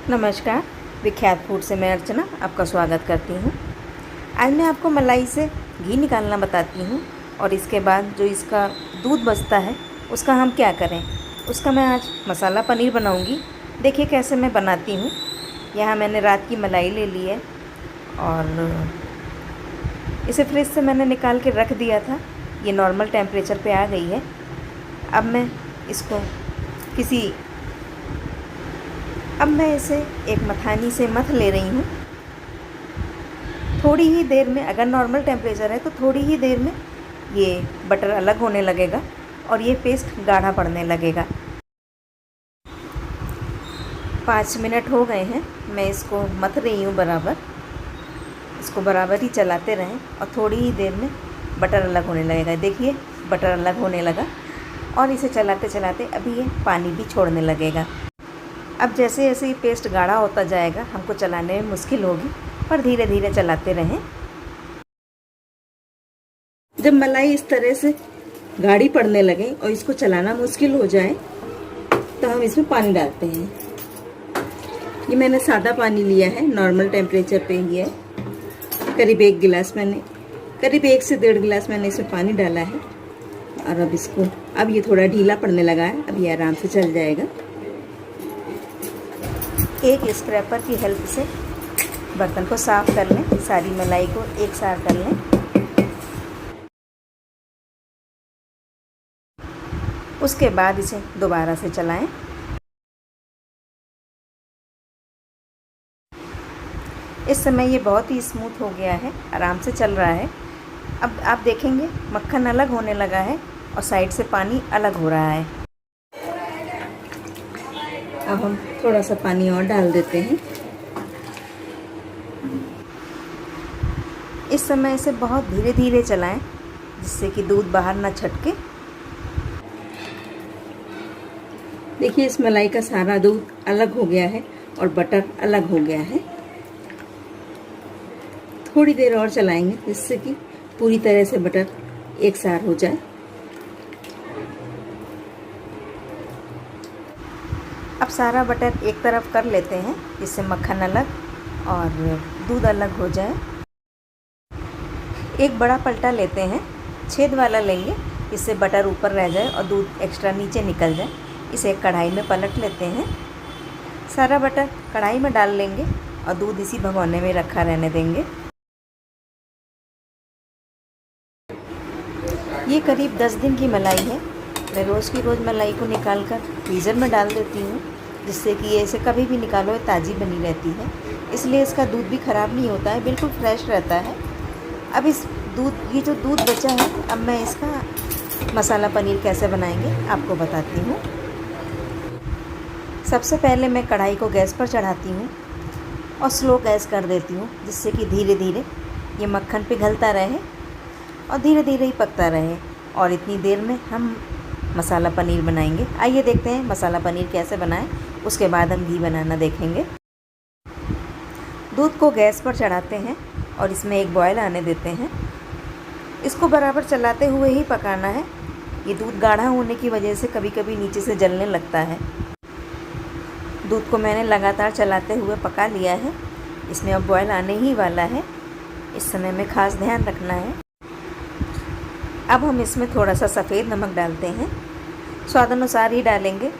नमस्कार। विख्यात फूड से मैं अर्चना आपका स्वागत करती हूँ। आज मैं आपको मलाई से घी निकालना बताती हूँ और इसके बाद जो इसका दूध बचता है उसका हम क्या करें, उसका मैं आज मसाला पनीर बनाऊँगी। देखिए कैसे मैं बनाती हूँ। यहाँ मैंने रात की मलाई ले ली है और इसे फ्रिज से मैंने निकाल के रख दिया था। ये नॉर्मल टेम्परेचर पे आ गई है। अब मैं इसे एक मथानी से मथ ले रही हूँ। थोड़ी ही देर में, अगर नॉर्मल टेम्परेचर है तो थोड़ी ही देर में ये बटर अलग होने लगेगा और ये पेस्ट गाढ़ा पड़ने लगेगा। 5 मिनट हो गए हैं, मैं इसको मथ रही हूँ बराबर। इसको बराबर ही चलाते रहें और थोड़ी ही देर में बटर अलग होने लगेगा। देखिए बटर अलग होने लगा और इसे चलाते चलाते अभी ये पानी भी छोड़ने लगेगा। अब जैसे जैसे ये पेस्ट गाढ़ा होता जाएगा हमको चलाने में मुश्किल होगी, पर धीरे धीरे चलाते रहें। जब मलाई इस तरह से गाढ़ी पड़ने लगे और इसको चलाना मुश्किल हो जाए तो हम इसमें पानी डालते हैं। ये मैंने सादा पानी लिया है, नॉर्मल टेम्परेचर पे ही है। करीब 1 से 1.5 गिलास मैंने इसमें पानी डाला है। और अब ये थोड़ा ढीला पड़ने लगा है, अब ये आराम से चल जाएगा। एक स्क्रैपर की हेल्प से बर्तन को साफ़ कर लें, सारी मलाई को एक साथ कर लें। उसके बाद इसे दोबारा से चलाएं। इस समय ये बहुत ही स्मूथ हो गया है, आराम से चल रहा है। अब आप देखेंगे मक्खन अलग होने लगा है और साइड से पानी अलग हो रहा है। अब हम थोड़ा सा पानी और डाल देते हैं। इस समय इसे बहुत धीरे धीरे चलाएं जिससे कि दूध बाहर ना छटके। देखिए इस मलाई का सारा दूध अलग हो गया है और बटर अलग हो गया है। थोड़ी देर और चलाएंगे जिससे कि पूरी तरह से बटर एक साथ हो जाए। अब सारा बटर एक तरफ कर लेते हैं जिससे मक्खन अलग और दूध अलग हो जाए। एक बड़ा पलटा लेते हैं, छेद वाला लेंगे जिससे बटर ऊपर रह जाए और दूध एक्स्ट्रा नीचे निकल जाए। इसे कढ़ाई में पलट लेते हैं। सारा बटर कढ़ाई में डाल लेंगे और दूध इसी भगोने में रखा रहने देंगे। ये करीब 10 दिन की मलाई है। मैं रोज़ की रोज़ मलाई को निकाल कर फ्रीज़र में डाल देती हूँ जिससे कि ये इसे कभी भी निकालो ताज़ी बनी रहती है। इसलिए इसका दूध भी ख़राब नहीं होता है, बिल्कुल फ्रेश रहता है। अब ये जो दूध बचा है, अब मैं इसका मसाला पनीर कैसे बनाएंगे आपको बताती हूँ। सबसे पहले मैं कढ़ाई को गैस पर चढ़ाती हूँ और स्लो गैस कर देती हूँ जिससे कि धीरे धीरे ये मक्खन पिघलता रहे और धीरे धीरे ही पकता रहे। और इतनी देर में हम मसाला पनीर बनाएंगे। आइए देखते हैं मसाला पनीर कैसे बनाएं, उसके बाद हम घी बनाना देखेंगे। दूध को गैस पर चढ़ाते हैं और इसमें एक बॉयल आने देते हैं। इसको बराबर चलाते हुए ही पकाना है। ये दूध गाढ़ा होने की वजह से कभी कभी नीचे से जलने लगता है। दूध को मैंने लगातार चलाते हुए पका लिया है। इसमें अब बॉयल आने ही वाला है। इस समय में खास ध्यान रखना है। अब हम इसमें थोड़ा सा सफ़ेद नमक डालते हैं, स्वादानुसार ही डालेंगे।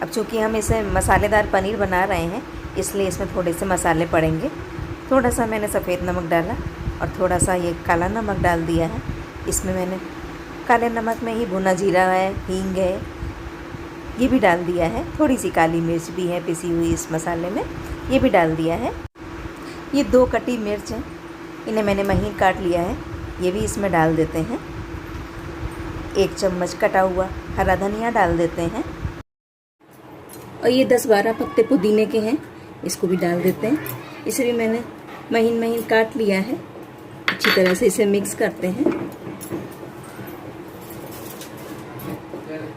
अब चूँकि हम इसे मसालेदार पनीर बना रहे हैं इसलिए इसमें थोड़े से मसाले पड़ेंगे। थोड़ा सा मैंने सफ़ेद नमक डाला और थोड़ा सा ये काला नमक डाल दिया है। इसमें मैंने काले नमक में ही भुना जीरा है, हींग है, ये भी डाल दिया है। थोड़ी सी काली मिर्च भी है पिसी हुई इस मसाले में, ये भी डाल दिया है। ये 2 कटी मिर्च हैं, इन्हें मैंने महीन काट लिया है, ये भी इसमें डाल देते हैं। 1 चम्मच कटा हुआ हरा धनिया डाल देते हैं और ये 10-12 पत्ते पुदीने के हैं, इसको भी डाल देते हैं। इसे भी मैंने महीन महीन काट लिया है। अच्छी तरह से इसे मिक्स करते हैं।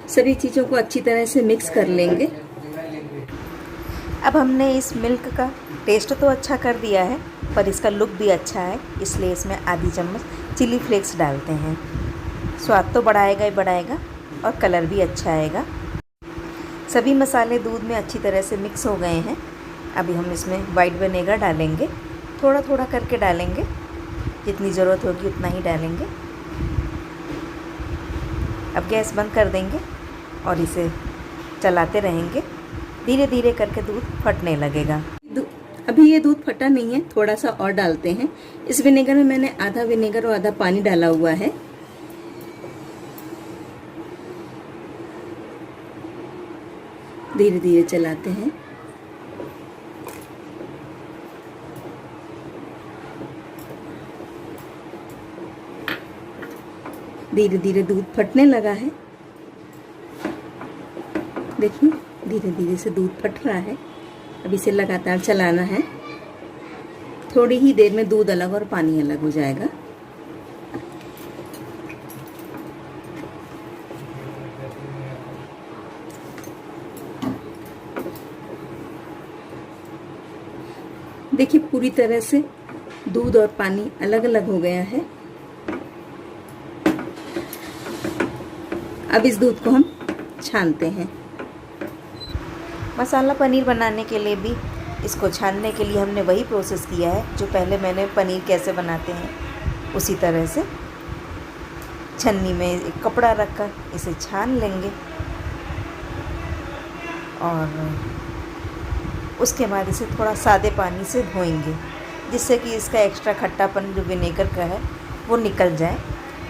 सभी चीज़ों को अच्छी तरह से मिक्स कर लेंगे। अब हमने इस मिल्क का टेस्ट तो अच्छा कर दिया है पर इसका लुक भी अच्छा है, इसलिए इसमें आधी चम्मच चिली फ्लेक्स डालते हैं। स्वाद तो बढ़ाएगा ही बढ़ाएगा और कलर भी अच्छा आएगा। सभी मसाले दूध में अच्छी तरह से मिक्स हो गए हैं। अभी हम इसमें वाइट विनेगर डालेंगे, थोड़ा थोड़ा करके डालेंगे, जितनी ज़रूरत होगी उतना ही डालेंगे। अब गैस बंद कर देंगे और इसे चलाते रहेंगे, धीरे धीरे करके दूध फटने लगेगा। अभी ये दूध फटा नहीं है, थोड़ा सा और डालते हैं। इस विनेगर में मैंने आधा विनेगर और आधा पानी डाला हुआ है। धीरे धीरे चलाते हैं। धीरे धीरे दूध फटने लगा है। देखिए धीरे धीरे से दूध फट रहा है। अब इसे लगातार चलाना है। थोड़ी ही देर में दूध अलग और पानी अलग हो जाएगा। देखिए पूरी तरह से दूध और पानी अलग अलग हो गया है। अब इस दूध को हम छानते हैं। मसाला पनीर बनाने के लिए भी इसको छानने के लिए हमने वही प्रोसेस किया है जो पहले मैंने पनीर कैसे बनाते हैं उसी तरह से। छन्नी में एक कपड़ा रखकर इसे छान लेंगे और उसके बाद इसे थोड़ा सादे पानी से धोएंगे, जिससे कि इसका एक्स्ट्रा खट्टापन जो विनेगर का है वो निकल जाए,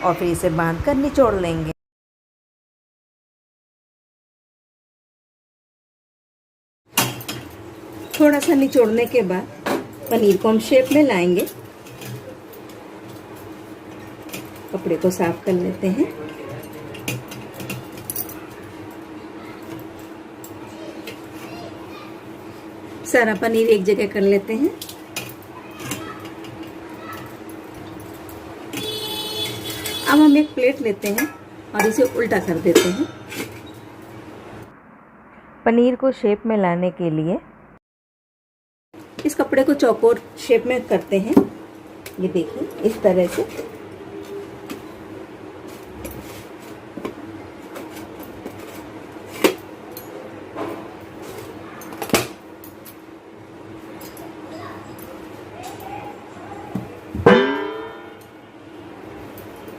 और फिर इसे बांधकर निचोड़ लेंगे। थोड़ा सा निचोड़ने के बाद पनीर को हम शेप में लाएंगे। कपड़े को साफ कर लेते हैं। सारा पनीर एक जगह कर लेते हैं। अब हम एक प्लेट लेते हैं और इसे उल्टा कर देते हैं। पनीर को शेप में लाने के लिए इस कपड़े को चौकोर शेप में करते हैं। ये देखिए इस तरह से।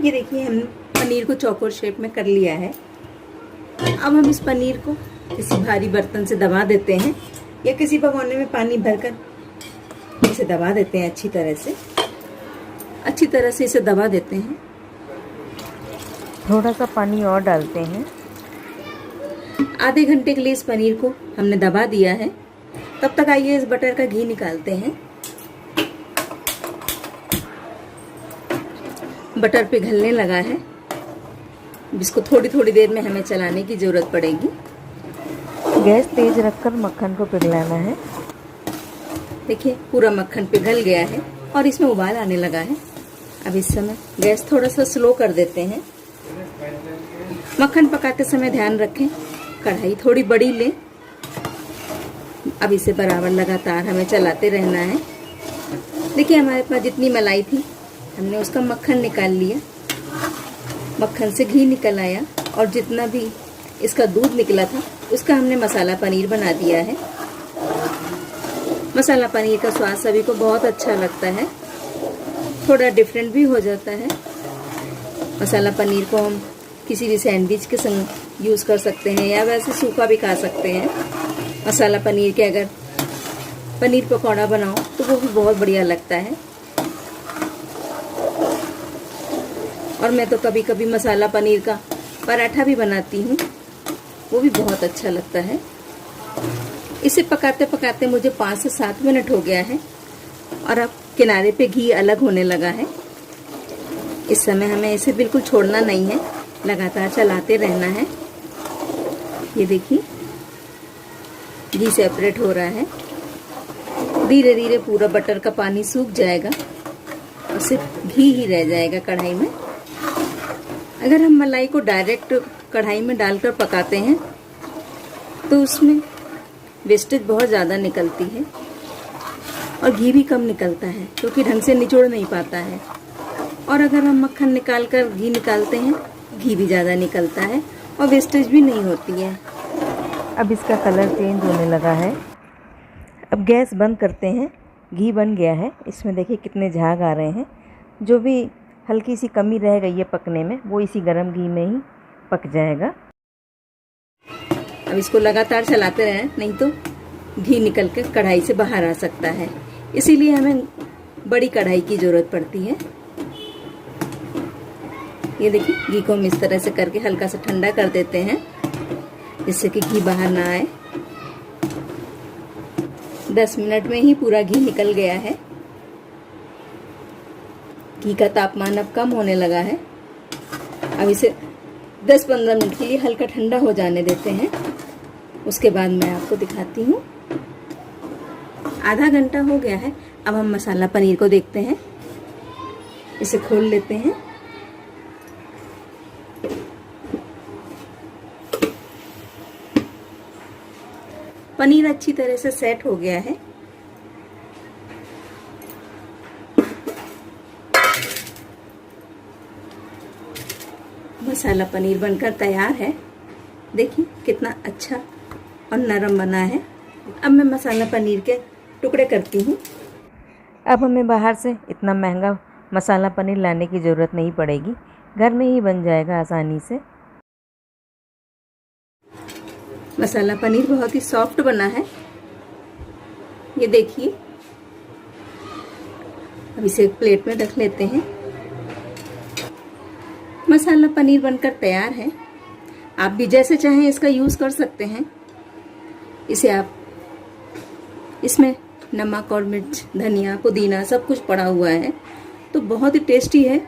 ये देखिए हम पनीर को चौकोर शेप में कर लिया है। अब हम इस पनीर को किसी भारी बर्तन से दबा देते हैं, या किसी भगोने में पानी भरकर इसे दबा देते हैं। अच्छी तरह से इसे दबा देते हैं। थोड़ा सा पानी और डालते हैं। आधे घंटे के लिए इस पनीर को हमने दबा दिया है। तब तक आइए इस बटर का घी निकालते हैं। बटर पिघलने लगा है। इसको थोड़ी थोड़ी देर में हमें चलाने की ज़रूरत पड़ेगी। गैस तेज रखकर मक्खन को पिघलाना है। देखिए पूरा मक्खन पिघल गया है और इसमें उबाल आने लगा है। अब इस समय गैस थोड़ा सा स्लो कर देते हैं। मक्खन पकाते समय ध्यान रखें कढ़ाई थोड़ी बड़ी लें। अब इसे बराबर लगातार हमें चलाते रहना है। देखिए हमारे पास जितनी मलाई थी हमने उसका मक्खन निकाल लिया। मक्खन से घी निकल आया और जितना भी इसका दूध निकला था उसका हमने मसाला पनीर बना दिया है। मसाला पनीर का स्वाद सभी को बहुत अच्छा लगता है, थोड़ा डिफरेंट भी हो जाता है। मसाला पनीर को हम किसी भी सैंडविच के संग यूज़ कर सकते हैं या वैसे सूखा भी खा सकते हैं। मसाला पनीर के अगर पनीर पकौड़ा बनाओ तो वो भी बहुत बढ़िया लगता है। और मैं तो कभी कभी मसाला पनीर का पराठा भी बनाती हूँ, वो भी बहुत अच्छा लगता है। इसे पकाते पकाते मुझे 5 से 7 मिनट हो गया है और अब किनारे पे घी अलग होने लगा है। इस समय हमें इसे बिल्कुल छोड़ना नहीं है, लगातार चलाते रहना है। ये देखिए घी सेपरेट हो रहा है। धीरे धीरे पूरा बटर का पानी सूख जाएगा और सिर्फ घी ही रह जाएगा कढ़ाई में। अगर हम मलाई को डायरेक्ट कढ़ाई में डालकर पकाते हैं तो उसमें वेस्टेज बहुत ज़्यादा निकलती है और घी भी कम निकलता है क्योंकि ढंग से निचोड़ नहीं पाता है। और अगर हम मक्खन निकाल कर घी निकालते हैं, घी भी ज़्यादा निकलता है और वेस्टेज भी नहीं होती है। अब इसका कलर चेंज होने लगा है। अब गैस बंद करते हैं। घी बन गया है, इसमें देखिए कितने झाग आ रहे हैं। जो भी हल्की सी कमी रह गई है पकने में वो इसी गरम घी में ही पक जाएगा। अब इसको लगातार चलाते रहें, नहीं तो घी निकल के कढ़ाई से बाहर आ सकता है। इसीलिए हमें बड़ी कढ़ाई की ज़रूरत पड़ती है। ये देखिए घी को हम इस तरह से करके हल्का सा ठंडा कर देते हैं जिससे कि घी बाहर ना आए। 10 मिनट में ही पूरा घी निकल गया है। घी का तापमान अब कम होने लगा है। अब इसे 10-15 मिनट के लिए हल्का ठंडा हो जाने देते हैं। उसके बाद मैं आपको दिखाती हूँ। आधा घंटा हो गया है। अब हम मसाला पनीर को देखते हैं। इसे खोल लेते हैं। पनीर अच्छी तरह से सेट हो गया है। मसाला पनीर बनकर तैयार है। देखिए कितना अच्छा और नरम बना है। अब मैं मसाला पनीर के टुकड़े करती हूँ। अब हमें बाहर से इतना महंगा मसाला पनीर लाने की ज़रूरत नहीं पड़ेगी, घर में ही बन जाएगा आसानी से। मसाला पनीर बहुत ही सॉफ्ट बना है, ये देखिए। अब इसे एक प्लेट में रख लेते हैं। मसाला पनीर बनकर तैयार है। आप भी जैसे चाहें इसका यूज़ कर सकते हैं। इसे आप इसमें नमक और मिर्च, धनिया, पुदीना सब कुछ पड़ा हुआ है, तो बहुत ही टेस्टी है।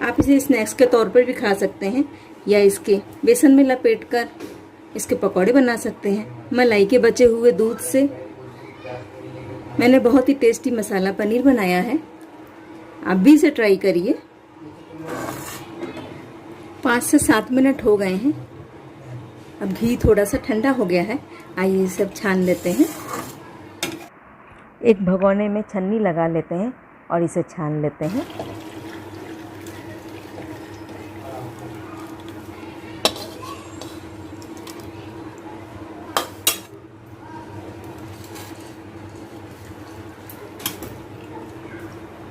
आप इसे स्नैक्स के तौर पर भी खा सकते हैं या इसके बेसन में लपेटकर इसके पकौड़े बना सकते हैं। मलाई के बचे हुए दूध से मैंने बहुत ही टेस्टी मसाला पनीर बनाया है। आप भी इसे ट्राई करिए। 5 से 7 मिनट हो गए हैं। अब घी थोड़ा सा ठंडा हो गया है। आइए इसे अब छान लेते हैं। एक भगोने में छन्नी लगा लेते हैं और इसे छान लेते हैं।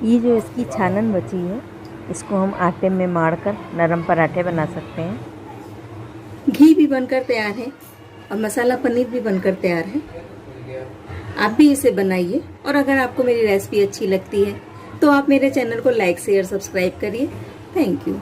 ये जो इसकी छानन बची है, इसको हम आटे में माड़कर नरम पराठे बना सकते हैं। घी भी बनकर तैयार है और मसाला पनीर भी बनकर तैयार है। आप भी इसे बनाइए और अगर आपको मेरी रेसिपी अच्छी लगती है तो आप मेरे चैनल को लाइक, शेयर, सब्सक्राइब करिए। Thank you.